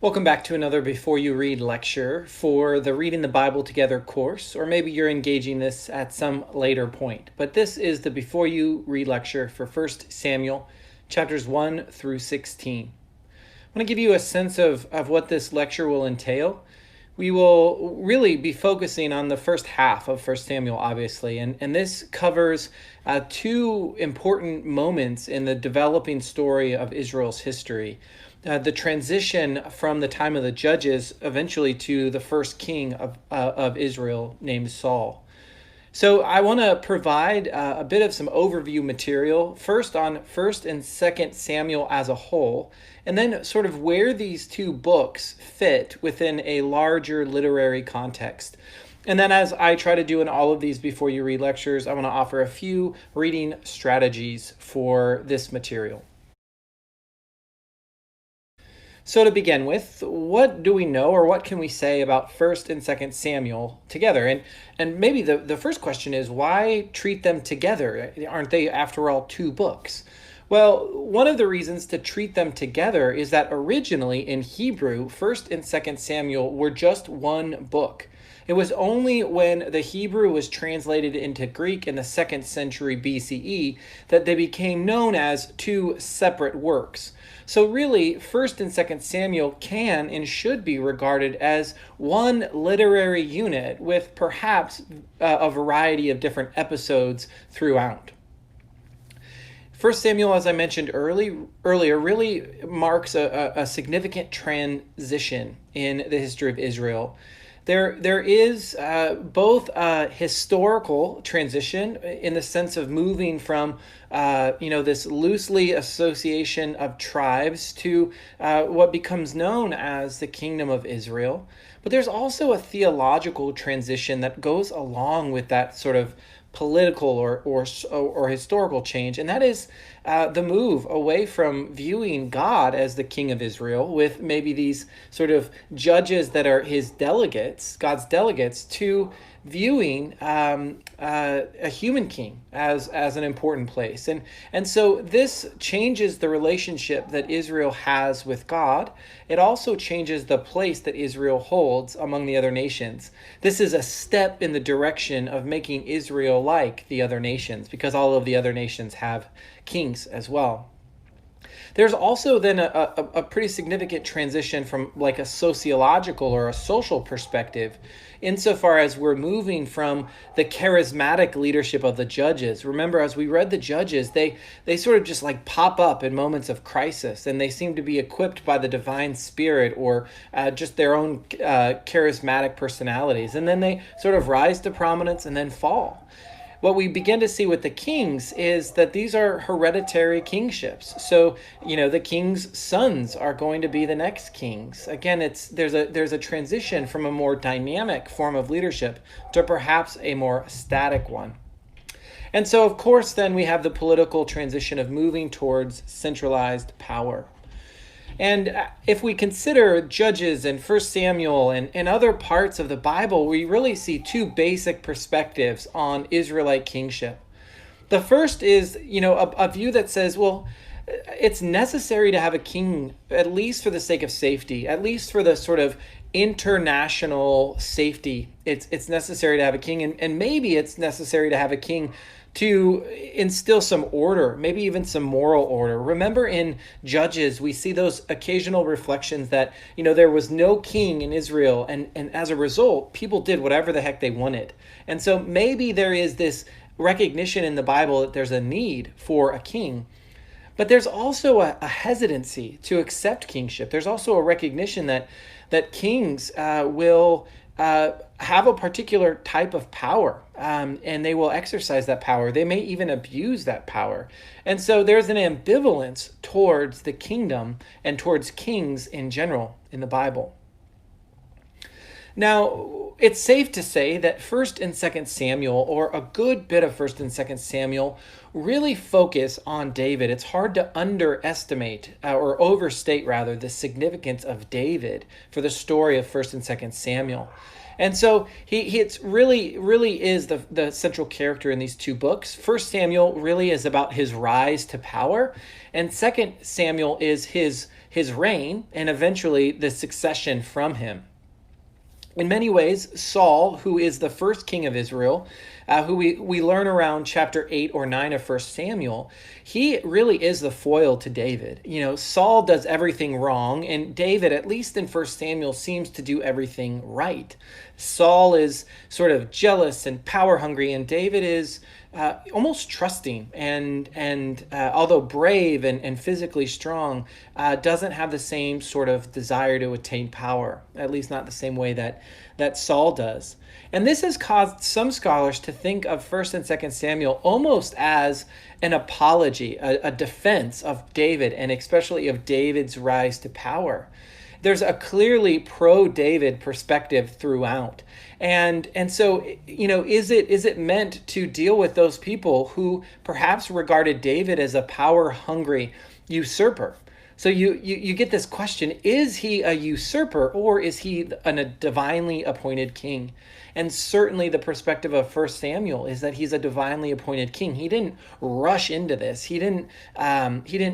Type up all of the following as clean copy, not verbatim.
Welcome back to another Before You Read lecture for the Reading the Bible Together course, or maybe you're engaging this at some later point. But this is the Before You Read lecture for 1 Samuel chapters 1 through 16. I want to give you a sense of what this lecture will entail. We will really be focusing on the first half of 1 Samuel, obviously, and this covers two important moments in the developing story of Israel's history. The transition from the time of the judges eventually to the first king of Israel named Saul. So I want to provide a bit of some overview material, first on 1st and 2nd Samuel as a whole, and then sort of where these two books fit within a larger literary context. And then as I try to do in all of these Before You Read lectures, I want to offer a few reading strategies for this material. So to begin with, what do we know or what can we say about 1st and 2nd Samuel together? And maybe the first question is, why treat them together? Aren't they, after all, two books? Well, one of the reasons to treat them together is that originally in Hebrew, 1st and 2nd Samuel were just one book. It was only when the Hebrew was translated into Greek in the 2nd century BCE that they became known as two separate works. So really, 1st and 2nd Samuel can and should be regarded as one literary unit with perhaps a variety of different episodes throughout. 1 Samuel, as I mentioned earlier, really marks a significant transition in the history of Israel. There is both a historical transition in the sense of moving from this loosely association of tribes to what becomes known as the Kingdom of Israel. But there's also a theological transition that goes along with that sort of political or historical change, and that is the move away from viewing God as the king of Israel with maybe these sort of judges that are his delegates, God's delegates, to viewing a human king as an important place. And so this changes the relationship that Israel has with God. It also changes the place that Israel holds among the other nations. This is a step in the direction of making Israel like the other nations, because all of the other nations have kings as well. There's also then a pretty significant transition from like a sociological or a social perspective, insofar as we're moving from the charismatic leadership of the judges. Remember, as we read the judges, they sort of just like pop up in moments of crisis, and they seem to be equipped by the divine spirit or just their own charismatic personalities. And then they sort of rise to prominence and then fall. What we begin to see with the kings is that these are hereditary kingships. So, the king's sons are going to be the next kings. Again, there's a transition from a more dynamic form of leadership to perhaps a more static one. And so, of course, then we have the political transition of moving towards centralized power. And if we consider Judges and 1 Samuel and other parts of the Bible, we really see two basic perspectives on Israelite kingship. The first is, a view that says, well, it's necessary to have a king, at least for the sake of safety, at least for the sort of international safety. It's necessary to have a king, and maybe it's necessary to have a king to instill some order, maybe even some moral order. Remember in Judges, we see those occasional reflections that, there was no king in Israel, and as a result, people did whatever the heck they wanted. And so maybe there is this recognition in the Bible that there's a need for a king, but there's also a hesitancy to accept kingship. There's also a recognition that kings will have a particular type of power, and they will exercise that power. They may even abuse that power. And so there's an ambivalence towards the kingdom and towards kings in general in the Bible. Now, it's safe to say that First and Second Samuel, or a good bit of First and Second Samuel, really focus on David. It's hard to underestimate or overstate rather the significance of David for the story of First and Second Samuel. And so he it's really is the central character in these two books. First Samuel really is about his rise to power, and Second Samuel is his reign and eventually the succession from him. In many ways, Saul, who is the first king of Israel, who we learn around chapter 8 or 9 of First Samuel, he really is the foil to David. Saul does everything wrong, and David, at least in First Samuel, seems to do everything right. Saul is sort of jealous and power hungry, and David is almost trusting and although brave and physically strong, doesn't have the same sort of desire to attain power, at least not the same way that Saul does. And this has caused some scholars to think of First and Second Samuel almost as an apology, a defense of David, and especially of David's rise to power. There's a clearly pro-David perspective throughout. And so, is it meant to deal with those people who perhaps regarded David as a power-hungry usurper? So you get this question, is he a usurper, or is he a divinely appointed king? And certainly the perspective of First Samuel is that he's a divinely appointed king. He didn't rush into this. He didn't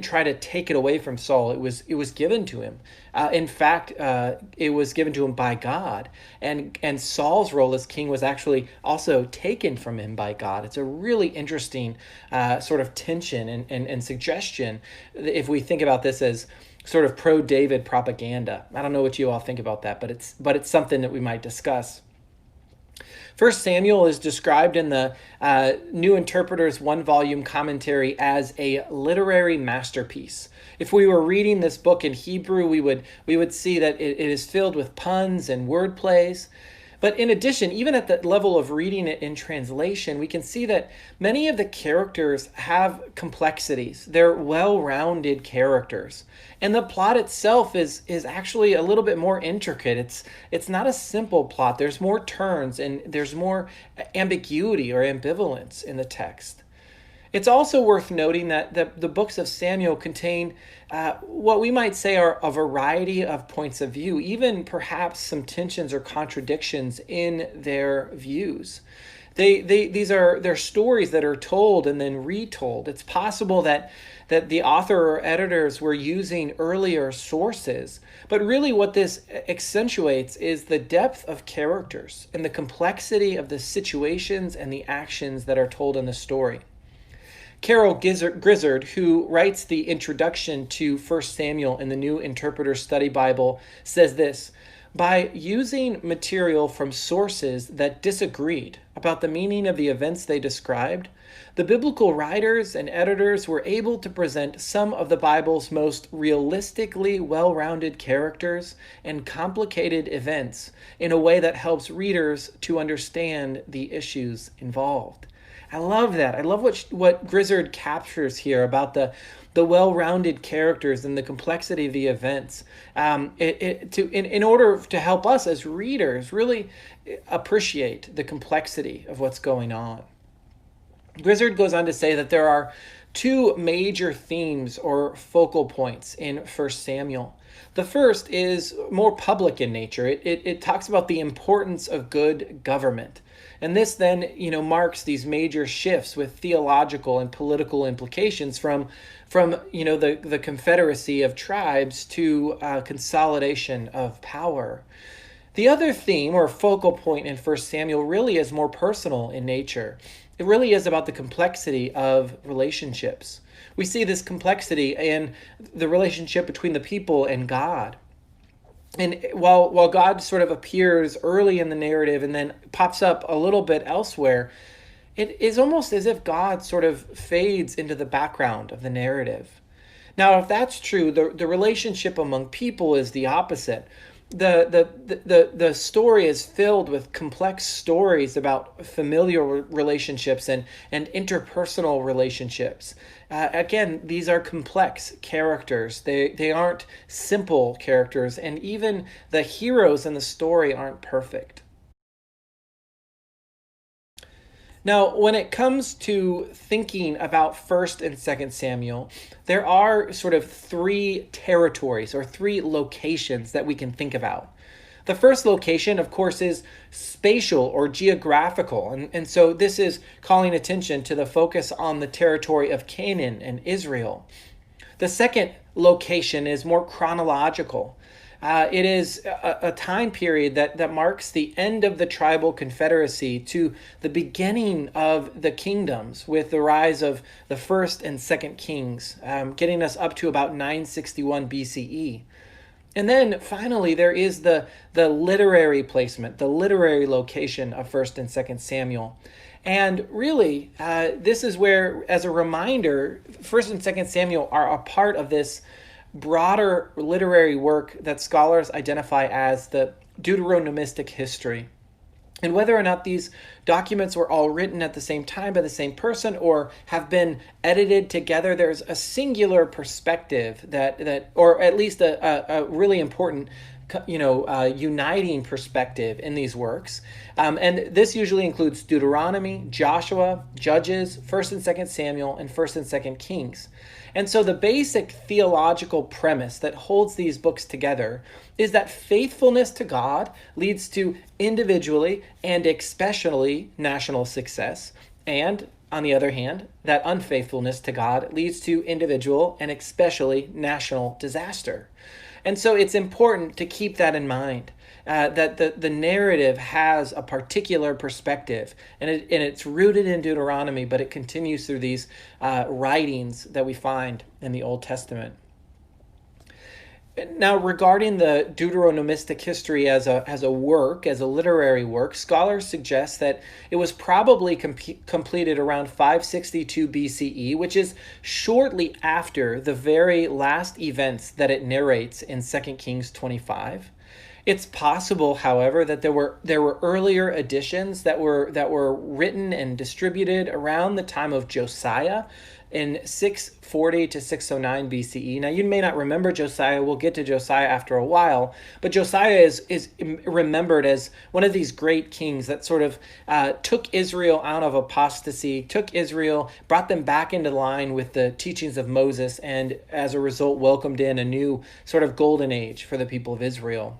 try to take it away from Saul. It was given to him. In fact, it was given to him by God. And Saul's role as king was actually also taken from him by God. It's a really interesting sort of tension and suggestion if we think about this as sort of pro-David propaganda. I don't know what you all think about that, but it's something that we might discuss. First Samuel is described in the New Interpreter's one-volume commentary as a literary masterpiece. If we were reading this book in Hebrew, we would see that it is filled with puns and word plays. But in addition, even at the level of reading it in translation, we can see that many of the characters have complexities. They're well-rounded characters. And the plot itself is actually a little bit more intricate. It's not a simple plot. There's more turns and there's more ambiguity or ambivalence in the text. It's also worth noting that the books of Samuel contain what we might say are a variety of points of view, even perhaps some tensions or contradictions in their views. They're stories that are told and then retold. It's possible that the author or editors were using earlier sources, but really what this accentuates is the depth of characters and the complexity of the situations and the actions that are told in the story. Carol Grizzard, who writes the introduction to 1 Samuel in the New Interpreter Study Bible, says this: by using material from sources that disagreed about the meaning of the events they described, the biblical writers and editors were able to present some of the Bible's most realistically well-rounded characters and complicated events in a way that helps readers to understand the issues involved. I love that. I love what Grizzard captures here about the well-rounded characters and the complexity of the events. In order to help us as readers really appreciate the complexity of what's going on. Grizzard goes on to say that there are two major themes or focal points in 1 Samuel. The first is more public in nature. It talks about the importance of good government. And this then, marks these major shifts with theological and political implications from the confederacy of tribes to consolidation of power. The other theme or focal point in 1 Samuel really is more personal in nature. It really is about the complexity of relationships. We see this complexity in the relationship between the people and God. And while God sort of appears early in the narrative and then pops up a little bit elsewhere, it is almost as if God sort of fades into the background of the narrative. Now, if that's true, the relationship among people is the opposite. The story is filled with complex stories about familial relationships and interpersonal relationships. Again, these are complex characters. They aren't simple characters, and even the heroes in the story aren't perfect. Now, when it comes to thinking about 1st and 2nd Samuel, there are sort of three territories or three locations that we can think about. The first location, of course, is spatial or geographical. And so this is calling attention to the focus on the territory of Canaan and Israel. The second location is more chronological. It is a time period that marks the end of the tribal confederacy to the beginning of the kingdoms with the rise of the first and second kings, getting us up to about 961 BCE. And then finally, there is the literary placement, the literary location of 1st and 2nd Samuel. And really, this is where, as a reminder, 1st and 2nd Samuel are a part of this broader literary work that scholars identify as the Deuteronomistic history. And whether or not these documents were all written at the same time by the same person or have been edited together, there's a singular perspective that or at least a really important uniting perspective in these works. And this usually includes Deuteronomy, Joshua, Judges, 1st and 2nd Samuel, and 1st and 2nd Kings. And so the basic theological premise that holds these books together is that faithfulness to God leads to individually and especially national success. And on the other hand, that unfaithfulness to God leads to individual and especially national disaster. And so it's important to keep that in mind, that the narrative has a particular perspective, and it's rooted in Deuteronomy, but it continues through these writings that we find in the Old Testament. Now, regarding the Deuteronomistic history as a work, as a literary work, scholars suggest that it was probably completed around 562 BCE, which is shortly after the very last events that it narrates in 2 Kings 25. It's possible, however, that there were earlier editions that were written and distributed around the time of Josiah in 640 to 609 BCE. Now, you may not remember Josiah. We'll get to Josiah after a while. But Josiah is remembered as one of these great kings that sort of took Israel out of apostasy, took Israel, brought them back into line with the teachings of Moses, and as a result welcomed in a new sort of golden age for the people of Israel.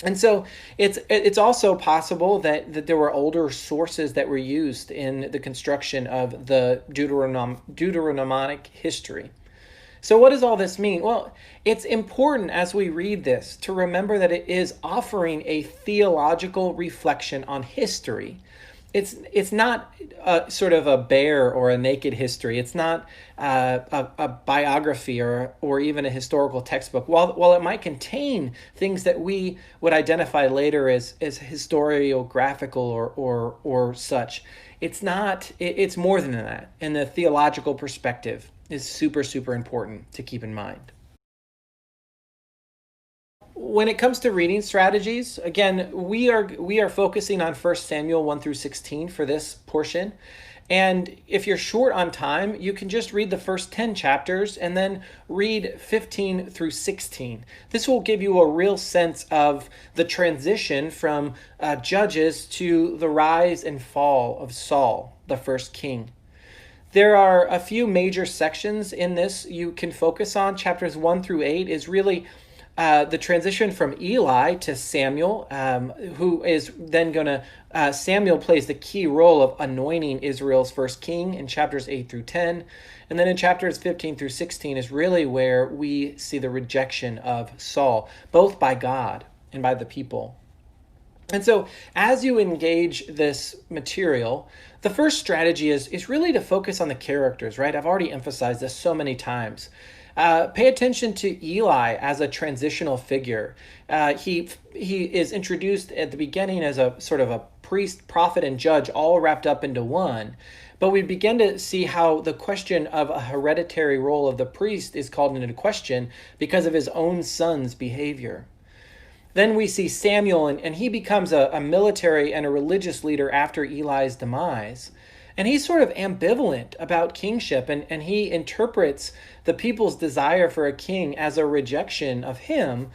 And so it's also possible that there were older sources that were used in the construction of the Deuteronomic history. So what does all this mean? Well, it's important as we read this to remember that it is offering a theological reflection on history. It's not sort of a bare or a naked history. It's not a biography or even a historical textbook. While it might contain things that we would identify later as historiographical or such, it's not. It's more than that. And the theological perspective is super, super important to keep in mind. When it comes to reading strategies, again, we are focusing on 1 Samuel 1 through 16 for this portion. And if you're short on time, you can just read the first 10 chapters and then read 15 through 16. This will give you a real sense of the transition from Judges to the rise and fall of Saul, the first king. There are a few major sections in this you can focus on. Chapters 1 through 8 is really the transition from Eli to Samuel, who is then going to, Samuel plays the key role of anointing Israel's first king in chapters 8 through 10. And then in chapters 15 through 16 is really where we see the rejection of Saul, both by God and by the people. And so as you engage this material, the first strategy is really to focus on the characters, right? I've already emphasized this so many times. Pay attention to Eli as a transitional figure. He is introduced at the beginning as a sort of a priest, prophet, and judge all wrapped up into one. But we begin to see how the question of a hereditary role of the priest is called into question because of his own son's behavior. Then we see Samuel, and he becomes a military and a religious leader after Eli's demise. And he's sort of ambivalent about kingship, and he interprets the people's desire for a king as a rejection of him,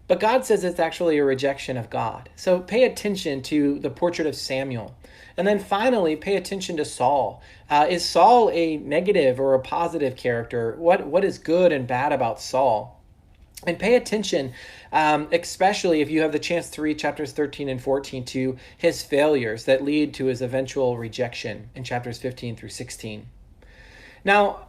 But God says it's actually a rejection of God. So pay attention to the portrait of Samuel. And then finally, pay attention to Saul. Is Saul a negative or a positive character? What is good and bad about Saul? And pay attention, especially if you have the chance to read chapters 13 and 14, to his failures that lead to his eventual rejection in chapters 15 through 16. Now,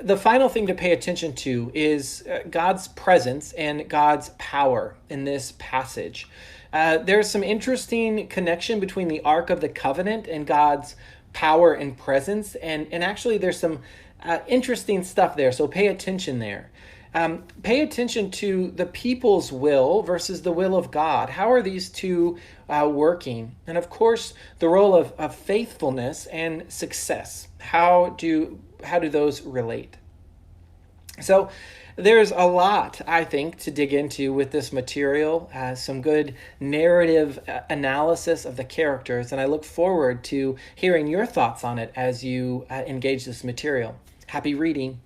the final thing to pay attention to is God's presence and God's power in this passage. There's some interesting connection between the Ark of the Covenant and God's power and presence, and actually there's some interesting stuff there, so pay attention there. Pay attention to the people's will versus the will of God. How are these two working? And of course, the role of faithfulness and success. How do those relate? So there's a lot, I think, to dig into with this material, some good narrative analysis of the characters, and I look forward to hearing your thoughts on it as you engage this material. Happy reading.